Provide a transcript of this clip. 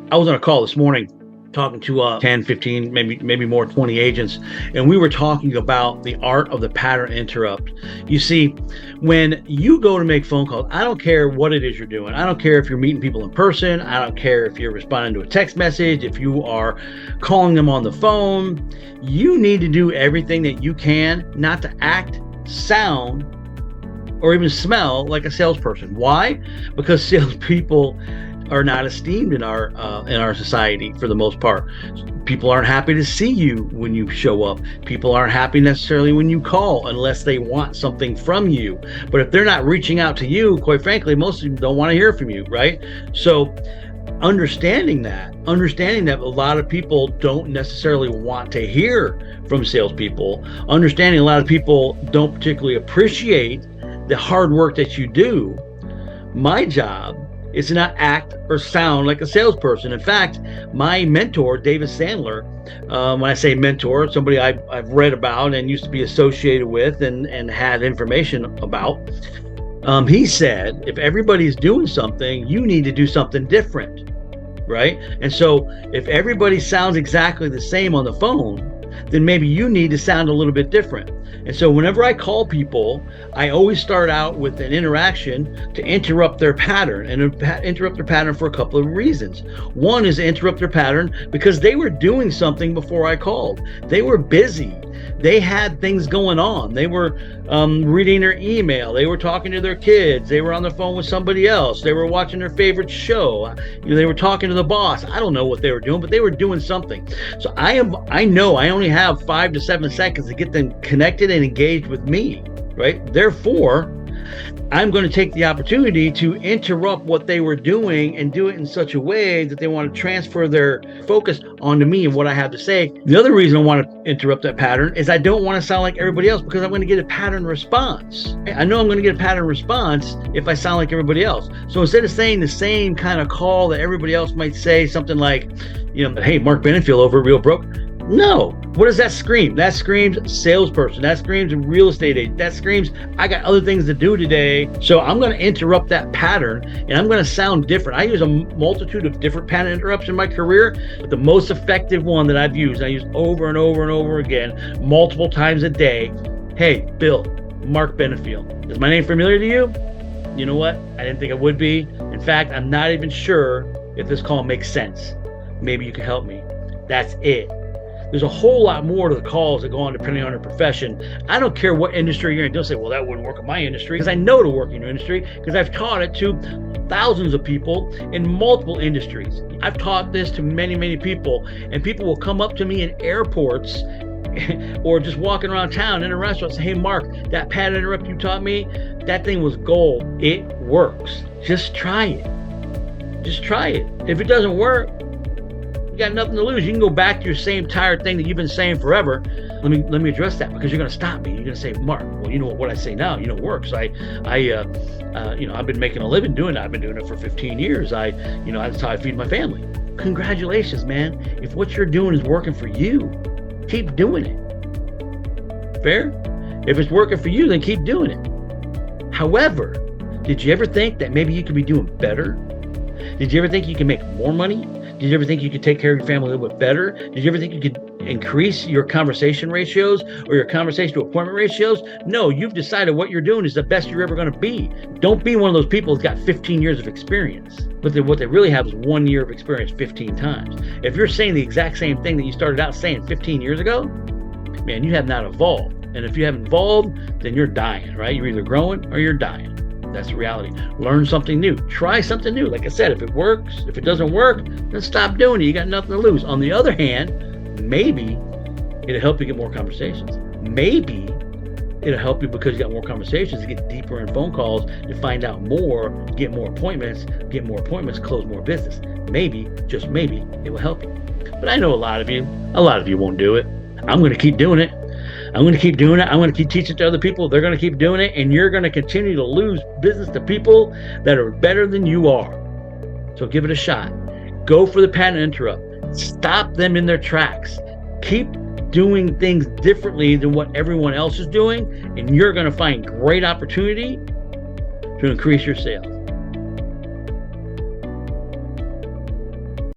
I was on a call this morning talking to 10, 15, maybe more, 20 agents, and we were talking about the art of the pattern interrupt. You see, when you go to make phone calls, I don't care what it is you're doing. I don't care if you're meeting people in person. I don't care if you're responding to a text message, if you are calling them on the phone. You need to do everything that you can not to act, sound, or even smell like a salesperson. Why? Because salespeople are not esteemed in our society for the most part. People aren't happy to see you when you show up. People aren't happy necessarily when you call unless they want something from you. But if they're not reaching out to you, quite frankly, most of them don't want to hear from you, right? So understanding that a lot of people don't necessarily want to hear from salespeople, understanding a lot of people don't particularly appreciate the hard work that you do. My job is to not act or sound like a salesperson. In fact, my mentor, David Sandler, when I say mentor, somebody I've read about and used to be associated with and had information about, he said, if everybody's doing something, you need to do something different, right? And so if everybody sounds exactly the same on the phone, then maybe you need to sound a little bit different. And so whenever I call people, I always start out with an interaction to interrupt their pattern, and interrupt their pattern for a couple of reasons. One is to interrupt their pattern because they were doing something before I called. They were busy. They had things going on. They were reading their email. They were talking to their kids. They were on the phone with somebody else. They were watching their favorite show. They were talking to the boss. I don't know what they were doing, but they were doing something. So I know I only have 5 to 7 seconds to get them connected and engaged with me, right? Therefore, I'm going to take the opportunity to interrupt what they were doing and do it in such a way that they want to transfer their focus onto me and what I have to say. The other reason I want to interrupt that pattern is I don't want to sound like everybody else, because I'm going to get a pattern response. I know I'm going to get a pattern response if I sound like everybody else. So instead of saying the same kind of call that everybody else might say, something like, hey, Mark Benefield over at Real Broke. No. What does that scream? That screams salesperson. That screams real estate agent. That screams, I got other things to do today. So I'm going to interrupt that pattern, and I'm going to sound different. I use a multitude of different pattern interrupts in my career, but the most effective one that I've used, I use over and over and over again, multiple times a day. Hey, Bill, Mark Benefield. Is my name familiar to you? You know what? I didn't think it would be. In fact, I'm not even sure if this call makes sense. Maybe you can help me. That's it. There's a whole lot more to the calls that go on depending on your profession. I don't care what industry you're in. Don't say, well, that wouldn't work in my industry, because I know to work in your industry because I've taught it to thousands of people in multiple industries. I've taught this to many, many people, and people will come up to me in airports or just walking around town in a restaurant and say, hey, Mark, that pattern interrupt you taught me, that thing was gold. It works. Just try it. Just try it. If it doesn't work, you got nothing to lose. You can go back to your same tired thing that you've been saying forever. Let me address that, because you're going to stop me. You're going to say, Mark, well, you know what I say now, works. I've been making a living doing it. I've been doing it for 15 years. That's how I feed my family. Congratulations, man. If what you're doing is working for you, keep doing it. Fair? If it's working for you, then keep doing it. However, did you ever think that maybe you could be doing better? Did you ever think you could make more money? Did you ever think you could take care of your family a little bit better? Did you ever think you could increase your conversation ratios or your conversation to appointment ratios? No, you've decided what you're doing is the best you're ever going to be. Don't be one of those people who's got 15 years of experience, but what they really have is 1 year of experience 15 times. If you're saying the exact same thing that you started out saying 15 years ago, man, you have not evolved. And if you haven't evolved, then you're dying, right? You're either growing or you're dying. That's the reality. Learn something new. Try something new. Like I said, if it works, if it doesn't work, then stop doing it. You got nothing to lose. On the other hand, maybe it'll help you get more conversations. Maybe it'll help you, because you got more conversations, to get deeper in phone calls, to find out more, get more appointments, close more business. Maybe, just maybe, it will help you. But I know a lot of you won't do it. I'm going to keep doing it. I'm going to keep doing it. I'm going to keep teaching to other people. They're going to keep doing it. And you're going to continue to lose business to people that are better than you are. So give it a shot. Go for the pattern interrupt. Stop them in their tracks. Keep doing things differently than what everyone else is doing. And you're going to find great opportunity to increase your sales.